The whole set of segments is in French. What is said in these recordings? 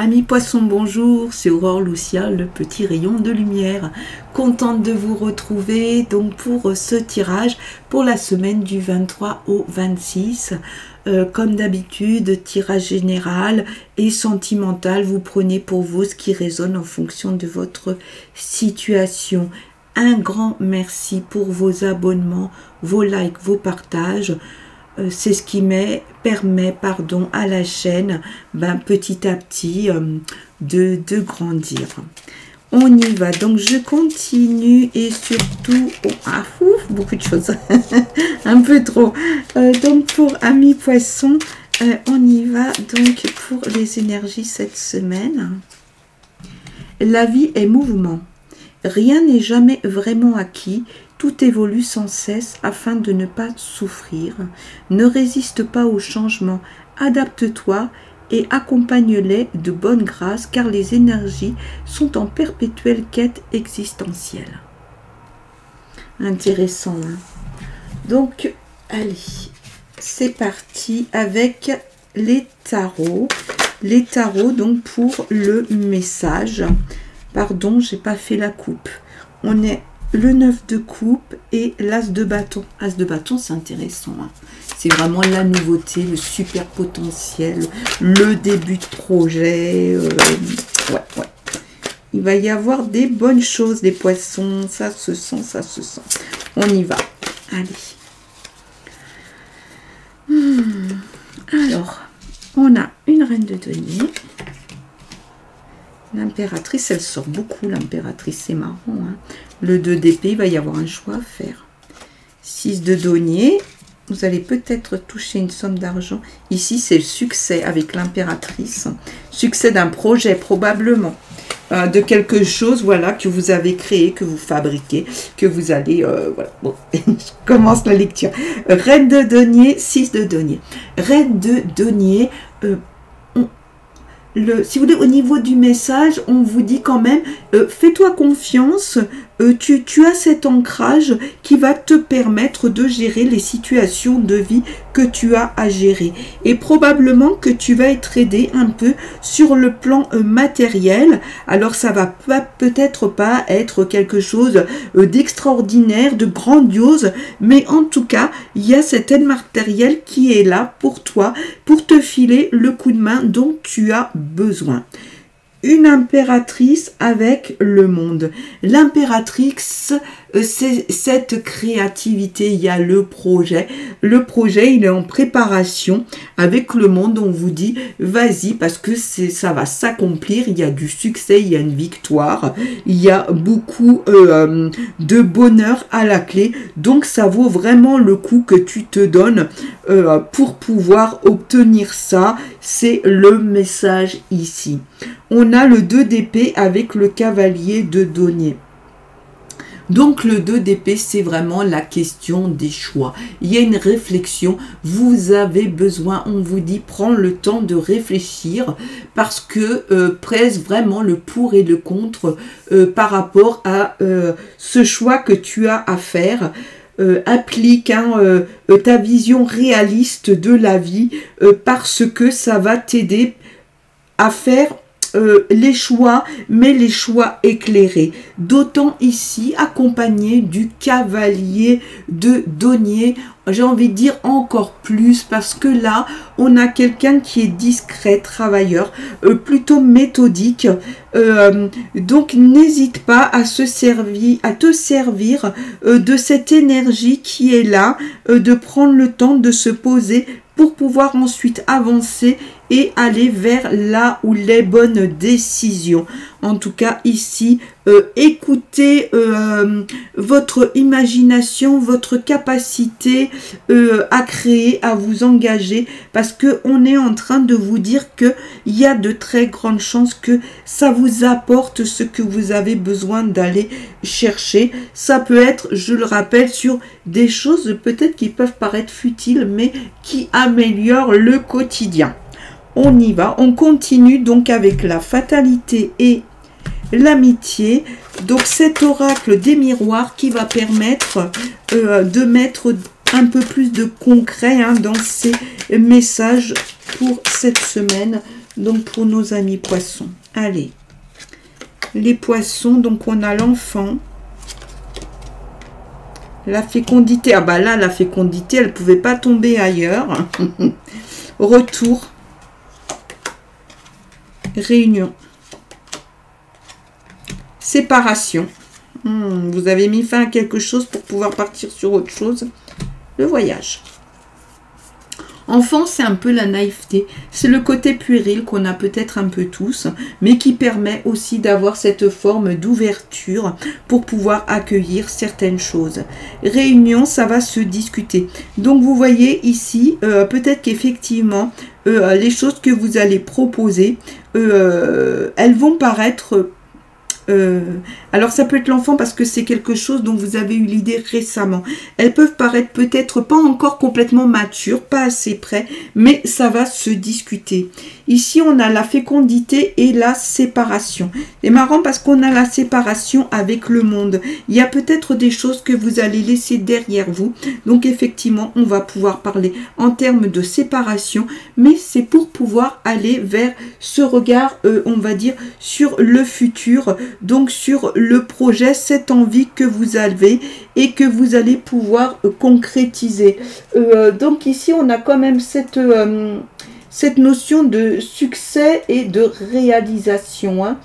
Amis poissons, bonjour, c'est Aurore Lucia, le petit rayon de lumière. Contente de vous retrouver donc pour ce tirage pour la semaine du 23 au 26. Comme d'habitude, tirage général et sentimental. Vous prenez pour vous ce qui résonne en fonction de votre situation. Un grand merci pour vos abonnements, vos likes, vos partages. C'est ce qui permet à la chaîne petit à petit de grandir. On y va, donc je continue et surtout, beaucoup de choses, un peu trop. Donc pour amis poissons, on y va donc pour les énergies cette semaine. La vie est mouvement, rien n'est jamais vraiment acquis. Tout évolue sans cesse afin de ne pas souffrir. Ne résiste pas au changement, adapte-toi et accompagne-les de bonne grâce car les énergies sont en perpétuelle quête existentielle. Intéressant, hein? Donc, allez, c'est parti avec les tarots. Les tarots, donc pour le message. Pardon, j'ai pas fait la coupe. On est le 9 de coupe et l'as de bâton. As de bâton, c'est intéressant, hein. C'est vraiment la nouveauté, le super potentiel, le début de projet. Ouais. Il va y avoir des bonnes choses, des poissons. Ça se sent, ça se sent. On y va. Allez. Alors, on a une reine de denier. L'impératrice, elle sort beaucoup, l'impératrice, c'est marrant, hein. Le 2 d'épée, il va y avoir un choix à faire. 6 de denier, vous allez peut-être toucher une somme d'argent. Ici, c'est le succès avec l'impératrice. Succès d'un projet, probablement. De quelque chose, voilà, que vous avez créé, que vous fabriquez, que vous allez... voilà, bon, je commence la lecture. Reine de denier, 6 de denier. Reine de denier... si vous voulez, au niveau du message, on vous dit quand même, fais-toi confiance, tu as cet ancrage qui va te permettre de gérer les situations de vie que tu as à gérer. Et probablement que tu vas être aidé un peu sur le plan matériel. Alors ça va peut-être pas être quelque chose d'extraordinaire, de grandiose, mais en tout cas, il y a cette aide matérielle qui est là pour toi, pour te filer le coup de main dont tu as besoin. Une impératrice avec le monde. L'impératrice, c'est cette créativité. Il y a le projet. Le projet, il est en préparation. Avec le monde, on vous dit, vas-y, parce que ça va s'accomplir. Il y a du succès, il y a une victoire. Il y a beaucoup de bonheur à la clé. Donc, ça vaut vraiment le coup que tu te donnes pour pouvoir obtenir ça. C'est le message ici. On a le 2 d'épée avec le cavalier de denier. Donc le 2 d'épée, c'est vraiment la question des choix. Il y a une réflexion, vous avez besoin, on vous dit, prends le temps de réfléchir parce que pèse vraiment le pour et le contre par rapport à ce choix que tu as à faire. Applique ta vision réaliste de la vie parce que ça va t'aider à faire les choix, mais les choix éclairés. D'autant ici accompagné du cavalier de denier. J'ai envie de dire encore plus parce que là, on a quelqu'un qui est discret, travailleur, plutôt méthodique. Donc, n'hésite pas à te servir de cette énergie qui est là, de prendre le temps de se poser pour pouvoir ensuite avancer et aller vers là où les bonnes décisions. En tout cas, ici, écoutez votre imagination, votre capacité à créer, à vous engager, parce que on est en train de vous dire que il y a de très grandes chances que ça vous apporte ce que vous avez besoin d'aller chercher. Ça peut être, je le rappelle, sur des choses peut-être qui peuvent paraître futiles, mais qui améliorent le quotidien. On y va, on continue donc avec la fatalité et l'amitié. Donc cet oracle des miroirs qui va permettre de mettre un peu plus de concret dans ces messages pour cette semaine Donc, pour nos amis poissons. Allez. Les poissons, donc on a l'enfant. La fécondité. Ah bah là, la fécondité, elle ne pouvait pas tomber ailleurs. Retour. Réunion. Séparation. Vous avez mis fin à quelque chose pour pouvoir partir sur autre chose. Le voyage. Enfant, c'est un peu la naïveté. C'est le côté puéril qu'on a peut-être un peu tous, mais qui permet aussi d'avoir cette forme d'ouverture pour pouvoir accueillir certaines choses. Réunion, ça va se discuter. Donc, vous voyez ici, peut-être qu'effectivement, les choses que vous allez proposer, elles vont paraître... alors ça peut être l'enfant parce que c'est quelque chose dont vous avez eu l'idée récemment. Elles peuvent paraître peut-être pas encore complètement matures, pas assez près, mais ça va se discuter. Ici on a la fécondité et la séparation. C'est marrant parce qu'on a la séparation avec le monde. Il y a peut-être des choses que vous allez laisser derrière vous. Donc effectivement on va pouvoir parler en termes de séparation, mais c'est pour pouvoir aller vers ce regard, on va dire, sur le futur. Donc sur le projet, cette envie que vous avez et que vous allez pouvoir concrétiser. Donc ici, on a quand même cette notion de succès et de réalisation. Hein.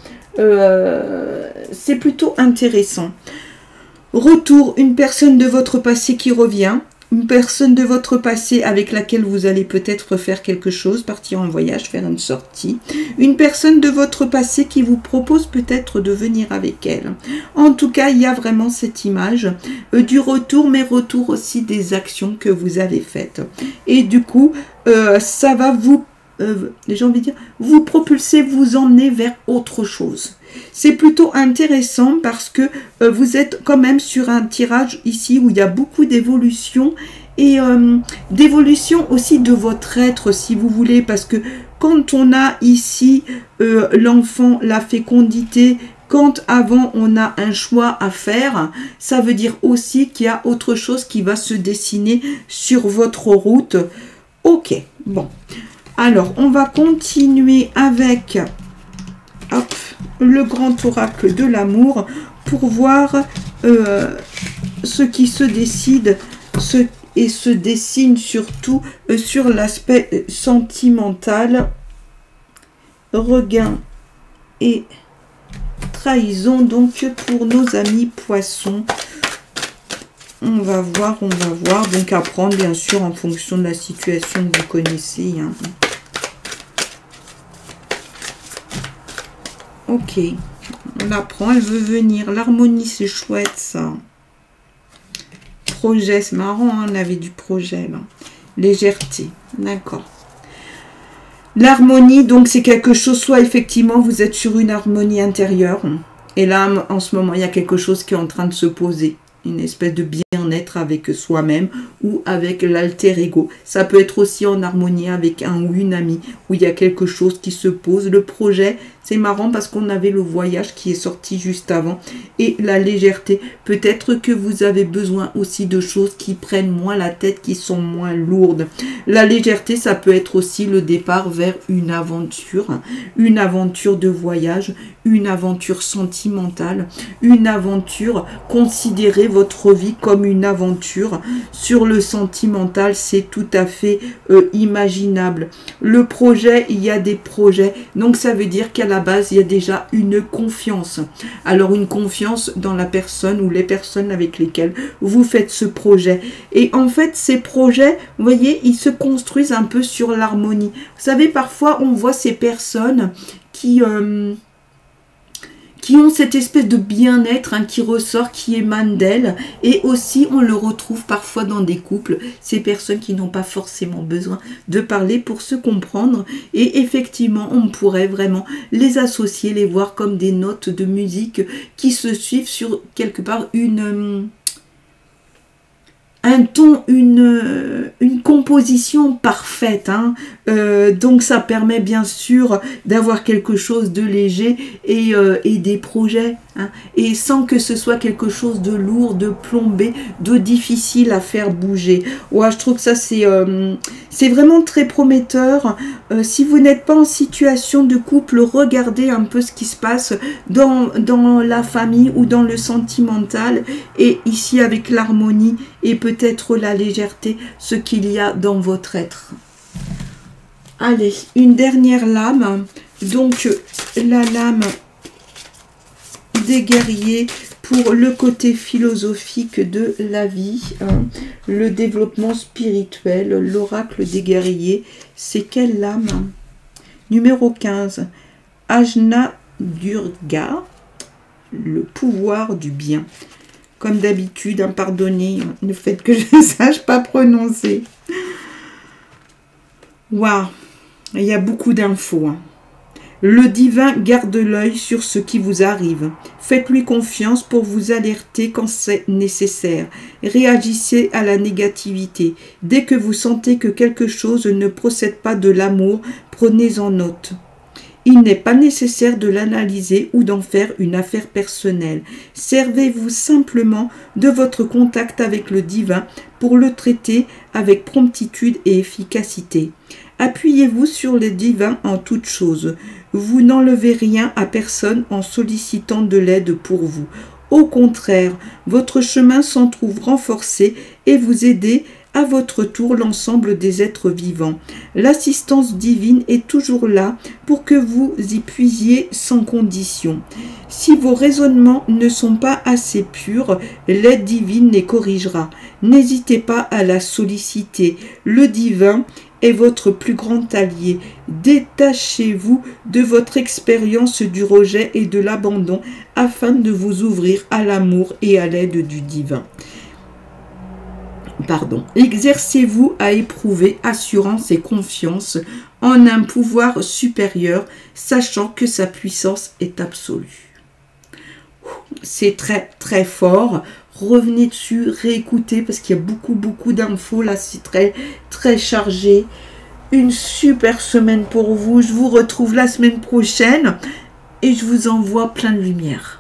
C'est plutôt intéressant. Retour, une personne de votre passé qui revient. Une personne de votre passé avec laquelle vous allez peut-être faire quelque chose, partir en voyage, faire une sortie. Une personne de votre passé qui vous propose peut-être de venir avec elle. En tout cas, il y a vraiment cette image du retour, mais retour aussi des actions que vous avez faites. Et du coup, ça va vous, j'ai envie de dire, vous propulser, vous emmener vers autre chose. C'est plutôt intéressant parce que vous êtes quand même sur un tirage ici où il y a beaucoup d'évolution et d'évolution aussi de votre être si vous voulez, parce que quand on a ici l'enfant, la fécondité, quand avant on a un choix à faire, ça veut dire aussi qu'il y a autre chose qui va se dessiner sur votre route. Ok, bon. Alors, on va continuer avec... Hop, le grand oracle de l'amour pour voir ce qui se décide et se dessine surtout sur l'aspect sentimental, regain et trahison. Donc pour nos amis poissons, on va voir. Donc à prendre bien sûr en fonction de la situation que vous connaissez. Hein. Ok, on la prend, elle veut venir. L'harmonie, c'est chouette, ça. Projet, c'est marrant, hein, on avait du projet, là. Légèreté, d'accord. L'harmonie, donc, c'est quelque chose, soit effectivement, vous êtes sur une harmonie intérieure. Et là, en ce moment, il y a quelque chose qui est en train de se poser. Une espèce de bien-être avec soi-même ou avec l'alter ego. Ça peut être aussi en harmonie avec un ou une amie où il y a quelque chose qui se pose. Le projet, c'est marrant parce qu'on avait le voyage qui est sorti juste avant et la légèreté. Peut-être que vous avez besoin aussi de choses qui prennent moins la tête, qui sont moins lourdes. La légèreté, ça peut être aussi le départ vers une aventure de voyage, une aventure sentimentale, une aventure, considérez votre vie comme une aventure. Sur le sentimental, c'est tout à fait imaginable. Le projet, il y a des projets, donc ça veut dire qu'à la base, il y a déjà une confiance. Alors une confiance dans la personne ou les personnes avec lesquelles vous faites ce projet. Et en fait, ces projets, vous voyez, ils se construisent un peu sur l'harmonie. Vous savez, parfois, on voit ces personnes qui ont cette espèce de bien-être hein, qui ressort, qui émane d'elles. Et aussi, on le retrouve parfois dans des couples, ces personnes qui n'ont pas forcément besoin de parler pour se comprendre. Et effectivement, on pourrait vraiment les associer, les voir comme des notes de musique qui se suivent sur quelque part un ton, une composition parfaite. Hein. Donc ça permet bien sûr d'avoir quelque chose de léger et des projets. hein, et sans que ce soit quelque chose de lourd, de plombé, de difficile à faire bouger. Ouais, je trouve que ça c'est vraiment très prometteur. Si vous n'êtes pas en situation de couple, regardez un peu ce qui se passe dans la famille ou dans le sentimental, et ici avec l'harmonie et peut-être la légèreté, ce qu'il y a dans votre être. Allez, une dernière lame. Donc, la lame des guerriers pour le côté philosophique de la vie, hein, le développement spirituel, l'oracle des guerriers. C'est quelle lame? Numéro 15. Ajna Durga, le pouvoir du bien. Comme d'habitude, hein, pardonnez le fait que je ne sache pas prononcer. Waouh, il y a beaucoup d'infos. Hein. Le divin garde l'œil sur ce qui vous arrive. Faites-lui confiance pour vous alerter quand c'est nécessaire. Réagissez à la négativité. Dès que vous sentez que quelque chose ne procède pas de l'amour, prenez-en note. Il n'est pas nécessaire de l'analyser ou d'en faire une affaire personnelle. Servez-vous simplement de votre contact avec le divin pour le traiter avec promptitude et efficacité. Appuyez-vous sur le divin en toutes choses. Vous n'enlevez rien à personne en sollicitant de l'aide pour vous. Au contraire, votre chemin s'en trouve renforcé et vous aidez à votre tour l'ensemble des êtres vivants. L'assistance divine est toujours là pour que vous y puisiez sans condition. Si vos raisonnements ne sont pas assez purs, l'aide divine les corrigera. N'hésitez pas à la solliciter. Le divin est votre plus grand allié. Détachez-vous de votre expérience du rejet et de l'abandon afin de vous ouvrir à l'amour et à l'aide du divin. Exercez-vous à éprouver assurance et confiance en un pouvoir supérieur, sachant que sa puissance est absolue. C'est très très fort. Revenez dessus, réécoutez parce qu'il y a beaucoup d'infos là, c'est très très chargé. Une super semaine pour vous. Je vous retrouve la semaine prochaine et je vous envoie plein de lumière.